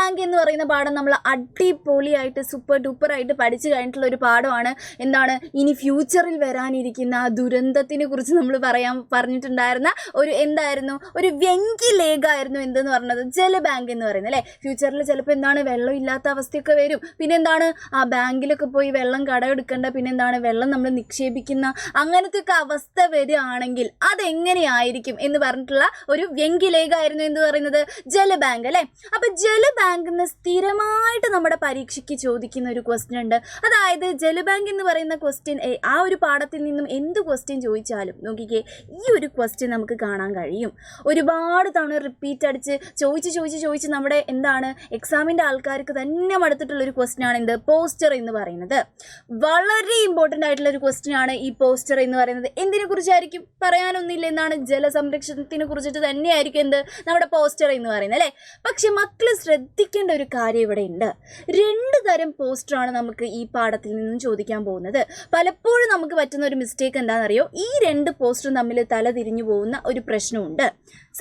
Bank എന്ന് പറയുന്ന പാഠം നമ്മൾ അടിപൊളിയായിട്ട് സൂപ്പർ ഡൂപ്പറായിട്ട് പഠിച്ചു കഴിഞ്ഞിട്ടുള്ള ഒരു പാഠമാണ്. എന്താണ് ഇനി ഫ്യൂച്ചറിൽ വരാനിരിക്കുന്ന ആ ദുരന്തത്തിനെ കുറിച്ച് നമ്മൾ പറഞ്ഞിട്ടുണ്ടായിരുന്ന ഒരു വ്യംഗ്യലേഖായിരുന്നു എന്തെന്ന് പറഞ്ഞത്, ജലബാങ്ക് എന്ന് പറയുന്നത് അല്ലേ. ഫ്യൂച്ചറിൽ ചിലപ്പോൾ വെള്ളം ഇല്ലാത്ത അവസ്ഥയൊക്കെ വരും. പിന്നെ ആ ബാങ്കിലൊക്കെ പോയി വെള്ളം കടമെടുക്കേണ്ട, പിന്നെ വെള്ളം നമ്മൾ നിക്ഷേപിക്കുന്ന അങ്ങനത്തെ ഒക്കെ അവസ്ഥ വരികയാണെങ്കിൽ അതെങ്ങനെയായിരിക്കും എന്ന് പറഞ്ഞിട്ടുള്ള ഒരു വ്യംഗ്യലേഖായിരുന്നു എന്ന് പറയുന്നത് ജലബാങ്ക് അല്ലേ. അപ്പൊ ജലബാങ്കിന് സ്ഥിരമായിട്ട് നമ്മുടെ പരീക്ഷയ്ക്ക് ചോദിക്കുന്ന ഒരു ക്വസ്റ്റ്യൻ ഉണ്ട്. അതായത് ജലബാങ്ക് എന്ന് പറയുന്ന ക്വസ്റ്റ്യൻ ആ ഒരു പാഠത്തിൽ നിന്നും എന്ത് ക്വസ്റ്റ്യൻ ചോദിച്ചാലും നോക്കിക്കേ, ഈ ഒരു ക്വസ്റ്റ്യൻ നമുക്ക് കാണാൻ കഴിയും. ഒരുപാട് തവണ റിപ്പീറ്റ് അടിച്ച് ചോദിച്ച് നമ്മുടെ എക്സാമിൻ്റെ ആൾക്കാർക്ക് തന്നെ മടുത്തിട്ടുള്ള ഒരു ക്വസ്റ്റ്യൻ ആണ് പോസ്റ്റർ എന്ന് പറയുന്നത്. വളരെ ഇമ്പോർട്ടൻ്റ് ആയിട്ടുള്ള ഒരു ക്വസ്റ്റ്യൻ ആണ് ഈ പോസ്റ്റർ എന്ന് പറയുന്നത്. എന്തിനെ കുറിച്ചായിരിക്കും? പറയാനൊന്നുമില്ല, ജലസംരക്ഷണത്തിനെ കുറിച്ചിട്ട് തന്നെയായിരിക്കും നമ്മുടെ പോസ്റ്റർ എന്ന് പറയുന്നത് അല്ലേ. പക്ഷെ മക്കൾ ശ്രദ്ധിക്കേണ്ട ഒരു കാര്യം ഇവിടെ ഉണ്ട്. 2 തരം പോസ്റ്ററാണ് നമുക്ക് ഈ പാഠത്തിൽ നിന്നും ചോദിക്കാൻ പോകുന്നത്. പലപ്പോഴും നമുക്ക് പറ്റുന്ന ഒരു മിസ്റ്റേക്ക് എന്താണെന്നറിയോ, ഈ 2 പോസ്റ്ററും തമ്മിൽ തല തിരിഞ്ഞു പോകുന്ന ഒരു പ്രശ്നമുണ്ട്.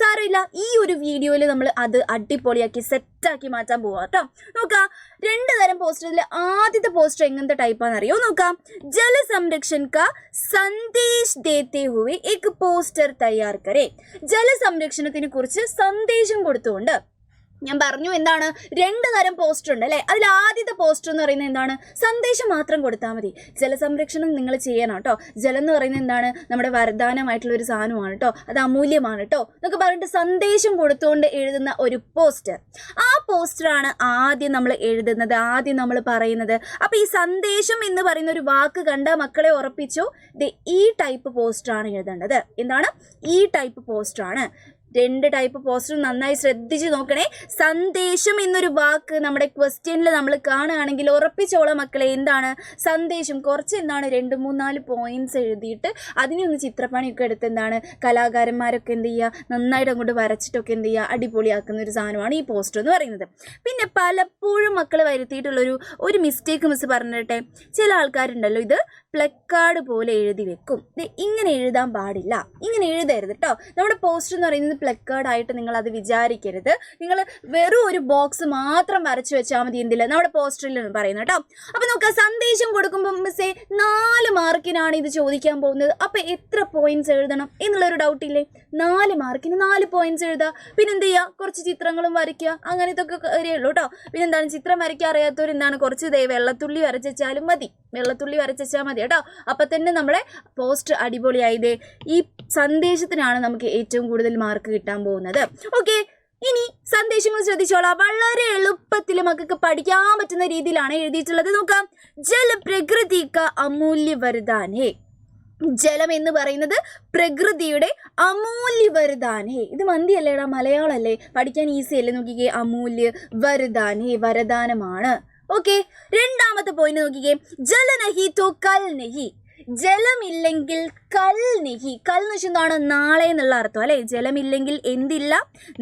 സാരമില്ല, ഈ ഒരു വീഡിയോയിൽ നമ്മൾ അത് അടിപൊളിയാക്കി സെറ്റാക്കി മാറ്റാൻ പോവാം കേട്ടോ. നോക്കാം, 2 തരം പോസ്റ്ററിൽ ആദ്യത്തെ പോസ്റ്റർ എങ്ങനത്തെ ടൈപ്പാണെന്നറിയോ? നോക്കാം. ജല സംരക്ഷൺ കാ സന്ദേശ് ദേത്തെ ഹുവേ ഏക് പോസ്റ്റർ തയ്യാർ കരേ. ജലസംരക്ഷണത്തിനെ കുറിച്ച് സന്ദേശം കൊടുത്തുകൊണ്ട് ഞാൻ പറഞ്ഞു 2 തരം പോസ്റ്റർ ഉണ്ട് അല്ലേ. അതിൽ ആദ്യത്തെ പോസ്റ്റർ എന്ന് പറയുന്നത് സന്ദേശം മാത്രം കൊടുത്താൽ മതി. ജലസംരക്ഷണം നിങ്ങൾ ചെയ്യണം കേട്ടോ. ജലം എന്ന് പറയുന്നത് നമ്മുടെ വരദാനമായിട്ടുള്ള ഒരു സാധനമാണ് കേട്ടോ, അത് അമൂല്യമാണ് കേട്ടോ എന്നൊക്കെ പറഞ്ഞിട്ട് സന്ദേശം കൊടുത്തുകൊണ്ട് എഴുതുന്ന ഒരു പോസ്റ്റർ. ആ പോസ്റ്ററാണ് ആദ്യം നമ്മൾ എഴുതുന്നത്, ആദ്യം നമ്മൾ പറയുന്നത്. അപ്പോൾ ഈ സന്ദേശം എന്ന് പറയുന്ന ഒരു വാക്ക് കണ്ട മക്കളെ ഉറപ്പിച്ചോ, ഈ ടൈപ്പ് പോസ്റ്ററാണ് എഴുതേണ്ടത്. ഈ ടൈപ്പ് പോസ്റ്ററാണ്. 2 ടൈപ്പ് പോസ്റ്റർ നന്നായി ശ്രദ്ധിച്ച് നോക്കണേ. സന്ദേശം എന്നൊരു വാക്ക് നമ്മുടെ ക്വസ്റ്റ്യനിൽ നമ്മൾ കാണുകയാണെങ്കിൽ ഉറപ്പിച്ചോളാം മക്കളെ, സന്ദേശം. കുറച്ച് 2, 3, 4 പോയിന്റ്സ് എഴുതിയിട്ട് അതിനെ ഒന്ന് ചിത്രപ്പണിയൊക്കെ എടുത്ത് കലാകാരന്മാരൊക്കെ നന്നായിട്ട് അങ്ങോട്ട് വരച്ചിട്ടൊക്കെ അടിപൊളിയാക്കുന്ന ഒരു സാധനമാണ് ഈ പോസ്റ്റർ എന്ന് പറയുന്നത്. പിന്നെ പലപ്പോഴും മക്കൾ വരുത്തിയിട്ടുള്ളൊരു മിസ്റ്റേക്ക് മിസ് പറഞ്ഞിട്ടെ. ചില ആൾക്കാരുണ്ടല്ലോ, ഇത് പ്ലക്കാർഡ് പോലെ എഴുതി വെക്കും. ഇങ്ങനെ എഴുതാൻ പാടില്ല, ഇങ്ങനെ എഴുതരുത് കേട്ടോ. നമ്മുടെ പോസ്റ്റർ എന്ന് പറയുന്നത് പ്ലക്കാർഡായിട്ട് നിങ്ങൾ അത് വിചാരിക്കരുത്. നിങ്ങൾ വെറും ഒരു ബോക്സ് മാത്രം വരച്ചു വെച്ചാൽ മതി. നമ്മുടെ പോസ്റ്ററിൽ പറയുന്നത് കേട്ടോ. അപ്പം നോക്കാം, സന്ദേശം കൊടുക്കുമ്പോൾ മിസ്സേ 4 മാർക്കിനാണ് ഇത് ചോദിക്കാൻ പോകുന്നത്. അപ്പം എത്ര പോയിന്റ്സ് എഴുതണം എന്നുള്ളൊരു ഡൗട്ടില്ലേ? 4 മാർക്കിന് 4 പോയിന്റ്സ് എഴുതുക. പിന്നെ എന്ത് ചെയ്യുക? കുറച്ച് ചിത്രങ്ങളും വരയ്ക്കുക, അങ്ങനത്തെ ഒക്കെ കാര്യമുള്ളൂ കേട്ടോ. പിന്നെ ചിത്രം വരയ്ക്കാൻ അറിയാത്തവർ കുറച്ച് വെള്ളത്തുള്ളി വരച്ചാലും മതി, വെള്ളത്തുള്ളി വരച്ചാൽ മതി കേട്ടോ. അപ്പം തന്നെ നമ്മുടെ പോസ്റ്റർ അടിപൊളിയായതേ. ഈ സന്ദേശത്തിനാണ് നമുക്ക് ഏറ്റവും കൂടുതൽ മാർക്ക് കിട്ടാൻ പോകുന്നത്. ഓക്കെ, ഇനി സന്ദേശങ്ങൾ ശ്രദ്ധിച്ചോളാം. വളരെ എളുപ്പത്തിൽ മക്കൾക്ക് പഠിക്കാൻ പറ്റുന്ന രീതിയിലാണ് എഴുതിയിട്ടുള്ളത്. നോക്കാം. ജല പ്രകൃതി കാ അമൂല്യ വരദാൻ ഹേ. ജലം എന്ന് പറയുന്നത് പ്രകൃതിയുടെ അമൂല്യ വരദാൻ ഹേ. ഇത് മന്ദിയല്ലേടാ, മലയാളമല്ലേ, പഠിക്കാൻ ഈസി അല്ലേ? നോക്കിക്കേ, അമൂല്യ വരദാൻ ഹേ, വരദാനമാണ്. ഓക്കെ, 2ാമത്തെ പോയിന്റ് നോക്കിക്കേ. ജല നഹി തോ കൽ നഹി. ജലമില്ലെങ്കിൽ കൽ നഹി. കൽ എന്ന് വെച്ചാൽ നാളെ എന്നുള്ള അർത്ഥം അല്ലേ. ജലമില്ലെങ്കിൽ എന്തില്ല?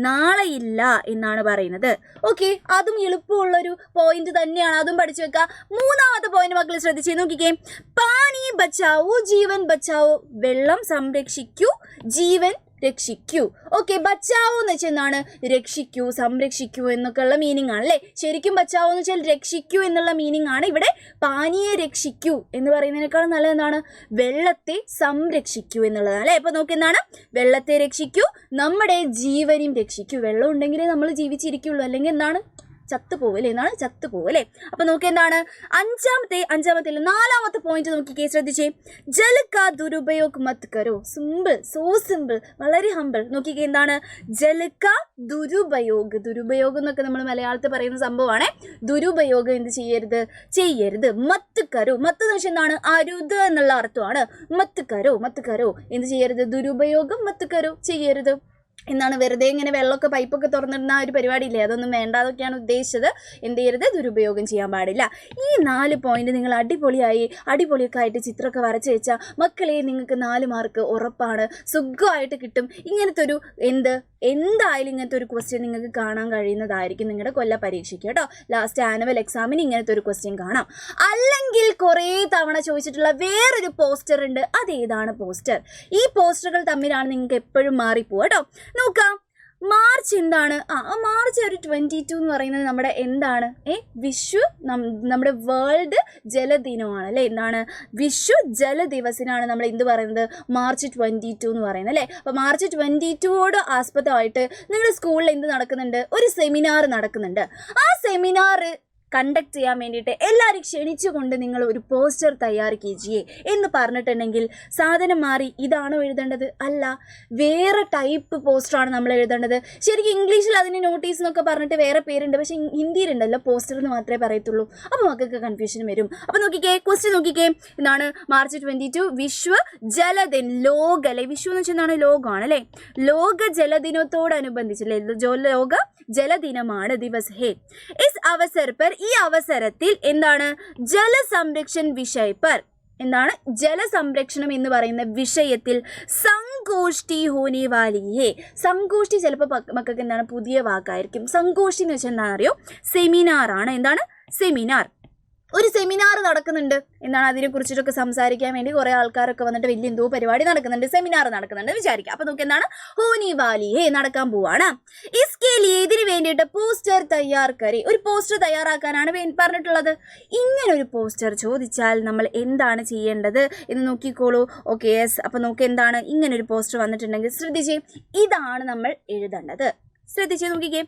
നാളെയില്ല എന്നാണ് പറയുന്നത്. ഓക്കെ, അതും എളുപ്പമുള്ളൊരു പോയിന്റ് തന്നെയാണ്, അതും പഠിച്ചു വെക്കുക. 3ാമത്തെ പോയിന്റ് മക്കൾ ശ്രദ്ധിച്ചേ. നോക്കിക്കേ. പാനി ബച്ചാവോ ജീവൻ ബച്ചാവോ. വെള്ളം സംരക്ഷിക്കൂ, ജീവൻ രക്ഷിക്കൂ. ഓക്കെ, ബച്ചാവോ എന്ന് വെച്ചാൽ രക്ഷിക്കൂ, സംരക്ഷിക്കൂ എന്നൊക്കെ ഉള്ള മീനിങ് ആണ് അല്ലേ. ശരിക്കും ബച്ചാവോ എന്ന് വെച്ചാൽ രക്ഷിക്കൂ എന്നുള്ള മീനിങ് ആണ്. ഇവിടെ പാനിയെ രക്ഷിക്കൂ എന്ന് പറയുന്നതിനേക്കാളും നല്ലത് വെള്ളത്തെ സംരക്ഷിക്കൂ എന്നുള്ളതാണ് അല്ലേ. അപ്പോൾ നോക്കി, വെള്ളത്തെ രക്ഷിക്കൂ, നമ്മുടെ ജീവനും രക്ഷിക്കൂ. വെള്ളം ഉണ്ടെങ്കിലേ നമ്മൾ ജീവിച്ചിരിക്കുള്ളൂ, അല്ലെങ്കിൽ ചത്തുപോകല്ലേ, ചത്തുപോകല്ലേ. അപ്പൊ നോക്കി, 5ാമത്തെ 4ാമത്തെ പോയിന്റ് നോക്കിക്കേ, ശ്രദ്ധിച്ചേ. ജല കാ ദുരുപയോഗ മത് കരോ. സിമ്പിൾ, സോ സിമ്പിൾ, വളരെ ഹമ്പിൾ. നോക്കിക്കേ, ജല കാ ദുരുപയോഗം എന്നൊക്കെ നമ്മൾ മലയാളത്തിൽ പറയുന്ന സംഭവമാണ്. ദുരുപയോഗം എന്ത് ചെയ്യരുത്. മത്ത് കരോ. മത്ത് എന്ന് വെച്ചാൽ അരുത് എന്നുള്ള അർത്ഥമാണ്. മത്ത് കരോ എന്ത് ചെയ്യരുത്? ദുരുപയോഗം മത്ത് കരോ, ചെയ്യരുത് എന്നാണ്. വെറുതെ ഇങ്ങനെ വെള്ളമൊക്കെ പൈപ്പൊക്കെ തുറന്നിടുന്ന ഒരു പരിപാടിയില്ലേ, അതൊന്നും വേണ്ട, അതൊക്കെയാണ് ഉദ്ദേശിച്ചത്. എന്ത് ചെയ്യരുത്? ദുരുപയോഗം ചെയ്യാൻ പാടില്ല. ഈ 4 പോയിന്റ് നിങ്ങൾ അടിപൊളിയൊക്കെ ആയിട്ട് ചിത്രമൊക്കെ വരച്ച് വെച്ചാൽ മക്കളെ നിങ്ങൾക്ക് 4 മാർക്ക് ഉറപ്പാണ്, സുഖമായിട്ട് കിട്ടും. ഇങ്ങനത്തെ ഒരു എന്തായാലും ഇങ്ങനത്തെ ഒരു ക്വസ്റ്റ്യൻ നിങ്ങൾക്ക് കാണാൻ കഴിയുന്നതായിരിക്കും നിങ്ങളുടെ കൊല്ല പരീക്ഷയ്ക്ക് കേട്ടോ. ലാസ്റ്റ് ആനുവൽ എക്സാമിന് ഇങ്ങനത്തെ ഒരു ക്വസ്റ്റ്യൻ കാണാം. അല്ലെങ്കിൽ കുറേ തവണ ചോദിച്ചിട്ടുള്ള വേറൊരു പോസ്റ്റർ ഉണ്ട്. അതേതാണ് പോസ്റ്റർ? ഈ പോസ്റ്ററുകൾ തമ്മിലാണ് നിങ്ങൾക്ക് എപ്പോഴും മാറിപ്പോവുക കേട്ടോ. നോക്കാം. മാർച്ച് എന്താണ്? മാർച്ച് ഒരു 22 എന്ന് പറയുന്നത് നമ്മുടെ എന്താണ്? നമ്മുടെ വേൾഡ് ജലദിനമാണ് അല്ലേ? എന്താണ്? വിശ്വ ജല ദിവസിനാണ് നമ്മൾ എന്ത് പറയുന്നത്? മാർച്ച് 22 എന്ന് പറയുന്നത് അല്ലേ? അപ്പോൾ മാർച്ച് 22ഓട് ആസ്പദമായിട്ട് നിങ്ങളുടെ സ്കൂളിൽ എന്ത് നടക്കുന്നുണ്ട്? ഒരു സെമിനാർ നടക്കുന്നുണ്ട്. ആ സെമിനാർ കണ്ടക്ട് ചെയ്യാൻ വേണ്ടിയിട്ട് എല്ലാവരും ക്ഷണിച്ചുകൊണ്ട് നിങ്ങൾ ഒരു പോസ്റ്റർ തയ്യാറാക്കിയേ എന്ന് പറഞ്ഞിട്ടുണ്ടെങ്കിൽ സാധനം മാറി ഇതാണോ എഴുതേണ്ടത്? അല്ല, വേറെ ടൈപ്പ് പോസ്റ്ററാണ് നമ്മൾ എഴുതേണ്ടത്. ശരിക്കും ഇംഗ്ലീഷിൽ അതിന് നോട്ടീസ് എന്നൊക്കെ പറഞ്ഞിട്ട് വേറെ പേരുണ്ട്, പക്ഷേ ഹിന്ദിയിലുണ്ടല്ലോ പോസ്റ്റർ എന്ന് മാത്രമേ പറയത്തുള്ളൂ. അപ്പോൾ മക്കൾക്ക് കൺഫ്യൂഷൻ വരും. അപ്പോൾ നോക്കിക്കേ, ക്വസ്റ്റ്യൻ നോക്കിക്കേ, എന്താണ്? മാർച്ച് 22 വിശ്വ ജലദിൻ, ലോക അല്ലേ? വിശ്വ എന്ന് വെച്ചാൽ എന്താണ്? ലോകമാണ് അല്ലേ? ലോക ജലദിനത്തോടനുബന്ധിച്ചല്ലേ? ലോക ജലദിനമാണ് ദിവസ് ഹേ. ഇസ് അവസർ പർ, ഈ അവസരത്തിൽ എന്താണ്? ജലസംരക്ഷൺ വിഷയ പർ, എന്താണ്? ജലസംരക്ഷണം എന്ന് പറയുന്ന വിഷയത്തിൽ സങ്കോഷ്ടി ഹോനെ വാലി ഹേ. സങ്കോഷ്ടി ചിലപ്പോൾ മക്കൾക്ക് എന്താണ്? പുതിയ വാക്കായിരിക്കും. സങ്കോഷ്ടി എന്ന് വെച്ചാൽ എന്താണെന്ന് അറിയോ? സെമിനാർ ആണ്. എന്താണ്? സെമിനാർ. ഒരു സെമിനാർ നടക്കുന്നുണ്ട്. എന്താണ്? അതിനെക്കുറിച്ചിട്ടൊക്കെ സംസാരിക്കാൻ വേണ്ടി കുറേ ആൾക്കാരൊക്കെ വന്നിട്ട് വലിയ എന്തോ പരിപാടി നടക്കുന്നുണ്ട്, സെമിനാർ നടക്കുന്നുണ്ട് വിചാരിക്കുക. അപ്പോൾ നോക്കി എന്താണ്? ഹോനി വാലി ഹേ, നടക്കാൻ പോവാണ്. ഇസ്കേലി, ഇതിന് വേണ്ടിയിട്ട് പോസ്റ്റർ തയ്യാർ കരി, ഒരു പോസ്റ്റർ തയ്യാറാക്കാനാണ് പറഞ്ഞിട്ടുള്ളത്. ഇങ്ങനെ ഒരു പോസ്റ്റർ ചോദിച്ചാൽ നമ്മൾ എന്താണ് ചെയ്യേണ്ടത് എന്ന് നോക്കിക്കോളൂ. Okay, yes. അപ്പോൾ നോക്കി എന്താണ്? ഇങ്ങനെ ഒരു പോസ്റ്റർ വന്നിട്ടുണ്ടെങ്കിൽ ശ്രദ്ധിച്ചേ, ഇതാണ് നമ്മൾ എഴുതേണ്ടത്. ശ്രദ്ധിച്ച് നോക്കിക്കേ.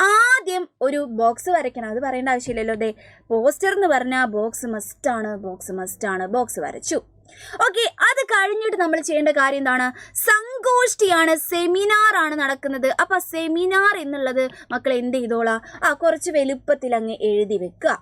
ആദ്യം ഒരു ബോക്സ് വരയ്ക്കണം. അത് പറയേണ്ട ആവശ്യമില്ലല്ലോ. ദേ പോസ്റ്റർ എന്ന് പറഞ്ഞാൽ ബോക്സ് മസ്റ്റാണ്, ബോക്സ് മസ്റ്റാണ്. ബോക്സ് വരച്ചു. ഓക്കെ, അത് കഴിഞ്ഞിട്ട് നമ്മൾ ചെയ്യേണ്ട കാര്യം എന്താണ്? സങ്കോഷ്ടിയാണ്, സെമിനാർ ആണ് നടക്കുന്നത്. അപ്പം സെമിനാർ എന്നുള്ളത് മക്കൾ എന്ത് ചെയ്തോളാം? കുറച്ച് വലുപ്പത്തിൽ അങ്ങ് എഴുതി വെക്കുക.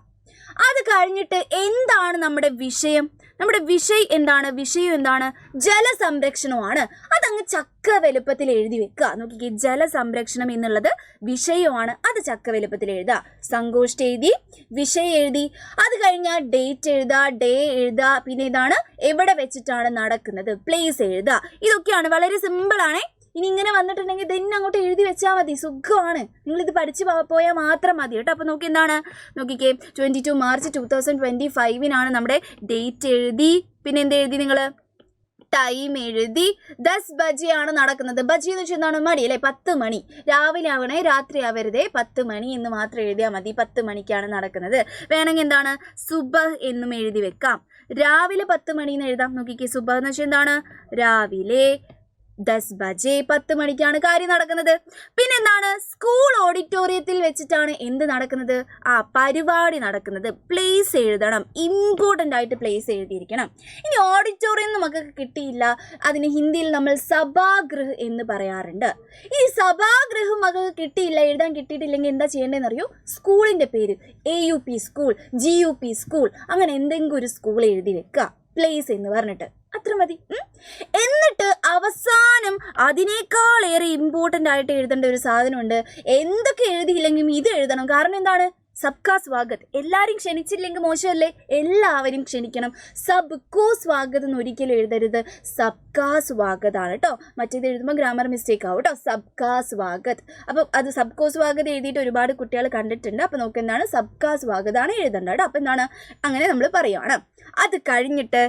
അത് കഴിഞ്ഞിട്ട് എന്താണ് നമ്മുടെ വിഷയം? നമ്മുടെ വിഷയം എന്താണ്? വിഷയം എന്താണ്? ജലസംരക്ഷണമാണ്. അതങ്ങ് ചക്ക വലുപ്പത്തിൽ എഴുതി വെക്കുക. നോക്കിക്കേ, ജലസംരക്ഷണം എന്നുള്ളത് വിഷയമാണ്. അത് ചക്ക വലുപ്പത്തിൽ എഴുതുക. സങ്കോഷ്ടി എഴുതി, വിഷയം എഴുതി, അത് കഴിഞ്ഞാൽ ഡേറ്റ് എഴുതുക, ഡേ എഴുതുക, പിന്നെ ഇതാണ് എവിടെ വെച്ചിട്ടാണ് നടക്കുന്നത്, പ്ലേസ് എഴുതുക. ഇതൊക്കെയാണ്. വളരെ സിമ്പിളാണേ. ഇനി ഇങ്ങനെ വന്നിട്ടുണ്ടെങ്കിൽ തന്നെ അങ്ങോട്ട് എഴുതി വെച്ചാൽ മതി, സുഖമാണ്. നിങ്ങളിത് പഠിച്ച് പോയാൽ മാത്രം മതി കേട്ടോ. അപ്പോൾ നോക്കി എന്താണ്? നോക്കിക്കേ, 22 മാർച്ച് 2025 നമ്മുടെ ഡേറ്റ് എഴുതി. പിന്നെ എന്ത് എഴുതി നിങ്ങൾ? ടൈം എഴുതി. 10 ബജെയാണ് നടക്കുന്നത്. ബജി എന്ന് വെച്ചാൽ എന്താണ്? മണി അല്ലേ? 10 മണി. രാവിലെ ആവണേ, രാത്രി ആവരുതേ. 10 മണി എന്ന് മാത്രം എഴുതിയാൽ മതി. 10 മണിക്കാണ് നടക്കുന്നത്. വേണമെങ്കിൽ എന്താണ്? സുബഹ് എന്നും എഴുതി വെക്കാം. രാവിലെ 10 മണിന്ന് എഴുതാം. നോക്കിക്കേ, സുബഹ് എന്ന് വെച്ചാൽ എന്താണ്? രാവിലെ 10 ബജെ, 10 മണിക്കാണ് കാര്യം നടക്കുന്നത്. പിന്നെന്താണ്? സ്കൂൾ ഓഡിറ്റോറിയത്തിൽ വെച്ചിട്ടാണ് എന്ത് നടക്കുന്നത്? പരിപാടി നടക്കുന്നത്. പ്ലേസ് എഴുതണം. ഇമ്പോർട്ടൻ്റ് ആയിട്ട് പ്ലേസ് എഴുതിയിരിക്കണം. ഇനി ഓഡിറ്റോറിയം നമുക്ക് കിട്ടിയില്ല, അതിന് ഹിന്ദിയിൽ നമ്മൾ സഭാഗൃഹ് എന്ന് പറയാറുണ്ട്. ഈ സഭാഗൃഹം മകൾക്ക് കിട്ടിയില്ല, എഴുതാൻ കിട്ടിയിട്ടില്ലെങ്കിൽ എന്താ ചെയ്യേണ്ടതെന്ന് അറിയോ? സ്കൂളിൻ്റെ പേര് AUP സ്കൂൾ, GUP സ്കൂൾ, അങ്ങനെ എന്തെങ്കിലും ഒരു സ്കൂൾ എഴുതി വെക്കുക, പ്ലേസ് എന്ന് പറഞ്ഞിട്ട്. അത്ര മതി. എന്നിട്ട് അവസാനം അതിനേക്കാളേറെ ഇമ്പോർട്ടൻ്റ് ആയിട്ട് എഴുതേണ്ട ഒരു സാധനമുണ്ട്. എന്തൊക്കെ എഴുതിയില്ലെങ്കിലും ഇത് എഴുതണം. കാരണം എന്താണ്? സബ്കാ സ്വാഗത്. എല്ലാവരും ക്ഷണിച്ചില്ലെങ്കിൽ മോശമല്ലേ? എല്ലാവരും ക്ഷണിക്കണം. സബ്കോ സ്വാഗത് എന്ന് ഒരിക്കലും എഴുതരുത്, സബ്കാ സ്വാഗതാണ് കേട്ടോ. മറ്റേത് എഴുതുമ്പോൾ ഗ്രാമർ മിസ്റ്റേക്ക് ആവും കേട്ടോ. സബ്കാ സ്വാഗത്. അപ്പോൾ അത് സബ്കോ സ്വാഗത് എഴുതിയിട്ട് ഒരുപാട് കുട്ടികൾ കണ്ടിട്ടുണ്ട്. അപ്പോൾ നമുക്ക് എന്താണ്? സബ്കാ സ്വാഗതാണ് എഴുതേണ്ടത് കേട്ടോ. അപ്പോൾ എന്താണ്? അങ്ങനെ നമ്മൾ പറയുകയാണ്. അത് കഴിഞ്ഞിട്ട്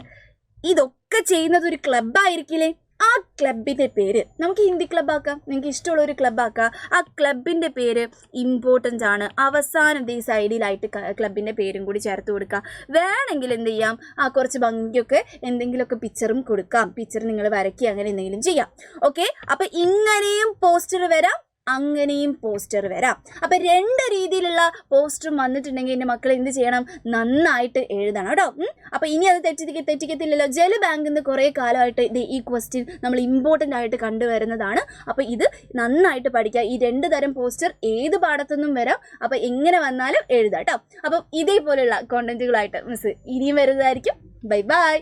ഇതൊക്കെ ചെയ്യുന്നത് ഒരു ക്ലബ്ബായിരിക്കില്ലേ? ആ ക്ലബിൻ്റെ പേര് നമുക്ക് ഹിന്ദി ക്ലബ്ബാക്കാം, നിങ്ങൾക്ക് ഇഷ്ടമുള്ള ഒരു ക്ലബ്ബാക്കാം. ആ ക്ലബിൻ്റെ പേര് ഇമ്പോർട്ടൻ്റ് ആണ്. അവസാനം ഈ സൈഡിലായിട്ട് ക്ലബിൻ്റെ പേരും കൂടി ചേർത്ത് കൊടുക്കുക. വേണമെങ്കിൽ എന്ത് ചെയ്യാം? കുറച്ച് ഭംഗിയൊക്കെ എന്തെങ്കിലുമൊക്കെ പിക്ചറും കൊടുക്കാം. പിക്ചർ നിങ്ങൾ വരയ്ക്കുക, അങ്ങനെ എന്തെങ്കിലും ചെയ്യാം. ഓക്കെ, അപ്പം ഇങ്ങനെയും പോസ്റ്റർ വരാം, അങ്ങനെയും പോസ്റ്റർ വരാം. അപ്പം 2 രീതിയിലുള്ള പോസ്റ്ററും വന്നിട്ടുണ്ടെങ്കിൽ എൻ്റെ മക്കൾ എന്ത് ചെയ്യണം? നന്നായിട്ട് എഴുതണം കേട്ടോ. അപ്പം ഇനി അത് തെറ്റിക്കത്തില്ലല്ലോ. ജല ബാങ്കിൽ നിന്ന് കുറേ കാലമായിട്ട് ഈ ക്വസ്റ്റ്യൻ നമ്മൾ ഇമ്പോർട്ടൻ്റ് ആയിട്ട് കണ്ടുവരുന്നതാണ്. അപ്പോൾ ഇത് നന്നായിട്ട് പഠിക്കുക. ഈ 2 തരം പോസ്റ്റർ ഏത് പാഠത്തുനിന്നും വരാം. അപ്പം എങ്ങനെ വന്നാലും എഴുതാം കേട്ടോ. അപ്പം ഇതേപോലെയുള്ള കോണ്ടന്റുകളായിട്ട് മിസ് ഇനിയും വരുന്നതായിരിക്കും. Bye bye.